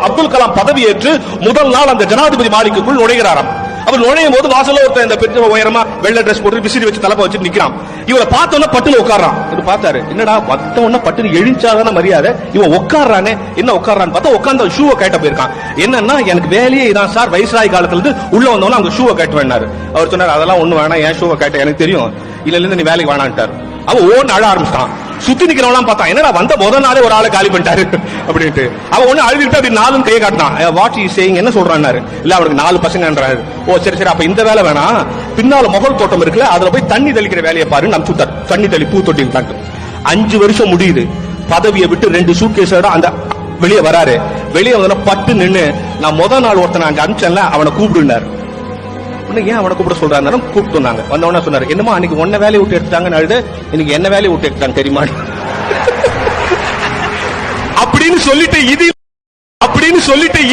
அப்துல் கலாம் பதவியேற்று முதல் நாள் அந்த ஜனாதிபதி மாளிகைக்குள் நுழைகிறாராம். அவர் நுழையும் போது வாசல்ல ஒருத்தன் இந்த பெரிய உயரமா வெள்ளை டிரஸ் போட்டு விசிறி வச்சு தலைப்பை வச்சு நிக்கிறான். இவரை பார்த்தோன்னா பட்டுல உட்காரான். இவர் பார்த்தாரு, என்னடா வந்தவொன்ன பட்டுல எழுந்தாதான மரியாதை, இவன் உட்கார்றானே, என்ன உட்கார்றான்னு பார்த்தா உட்கார்ந்து ஷூவை கேட்ட போயிருக்கான். என்னன்னா, எனக்கு வேலையே இதான் சார், வயசாய் காலத்துல இருந்து உள்ள வந்தவன அங்க ஷூவை கேட்டு வேணாரு. அவர் சொன்னார், அதெல்லாம் ஒண்ணு வேணாம், ஏன் ஷூவை கேட்ட எனக்கு தெரியும், இல்ல இருந்து நீ வேலைக்கு வேணான்ட்டார். அவன் ஓன்னு அழ ஆரம்பிச்சிட்டான். சுத்தி நிக்கிறவெல்லாம் பார்த்தா, என்னடா வந்த முதல் நாளே ஒரு ஆளை காலி பண்ணிட்டாரு அப்படின்ட்டு. அவன் ஒண்ணு அழுதுகிட்டு அப்படி 4 கையை காட்டினான். வாட் இஸ் சேயிங், என்ன சொல்றாரு? இல்ல அவனுக்கு 4 பசங்கன்றாரு. ஓ சரி சரி, அப்ப இந்த வேலை வேணாம், பின்னால முகல் தோட்டம் இருக்குல்ல, அதுல போய் தண்ணி தெளிக்கிற வேலையை பாரு நம்ம சுத்தார். தண்ணி தெளி பூ தொட்டி 5 வருஷம் முடியுது. பதவியை விட்டு 2 சூட்கேஸோட அந்த வெளியே வராரு. வெளியே வந்து பட்டு நின்னு, நான் முதல் நாள் ஒருத்தனை அங்க அனுப்பிச்சேன்ல, அவனை கூப்பிடுனாரு. ஏன் அவனை கூப்பிட சொல்றாரு? கூப்பிட்டு வந்தாங்க. வந்தவன சொன்னாரு, என்னமா அன்னைக்கு ஒன்ன வேலையை விட்டு எடுத்தாங்கன்னு அழுது, இன்னைக்கு என்ன வேலையை விட்டு எடுத்தாங்க தெரியுமா அப்படின்னு சொல்லிட்டு,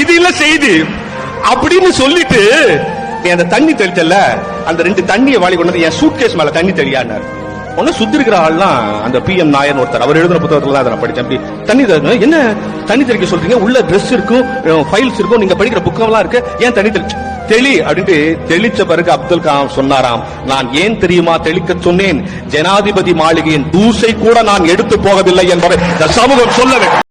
இது இல்ல செய்தி அப்படின்னு சொல்லிட்டு, நீ அந்த தண்ணி தெளிச்சல, அந்த 2 தண்ணியை வாளி கொண்டு என் சூட்கேஸ் மேல தண்ணி தெளியானாரு. ஒன்னு சுத்தி இருக்கிற ஆள்லாம் அந்த PM நாயர் ஒருத்தர், அவர் எழுதின புத்தகத்துல தான் நான் படிச்சேன். தண்ணி என்ன தண்ணி தெளிக்க சொல்றீங்க? உள்ள ட்ரெஸ் இருக்கும், ஃபைல்ஸ் இருக்கும், நீங்க படிக்கிற புக்கெல்லாம் இருக்கு, ஏன் தண்ணி தெளி அப்படின்ட்டு தெளிச்ச பிறகு அப்துல் கலாம் சொன்னாராம், நான் ஏன் தெரியுமா தெளிக்க சொன்னேன்? ஜனாதிபதி மாளிகையின் தூசை கூட நான் எடுத்து போகவில்லை என்பதை சமூகம் சொல்ல வேண்டும்.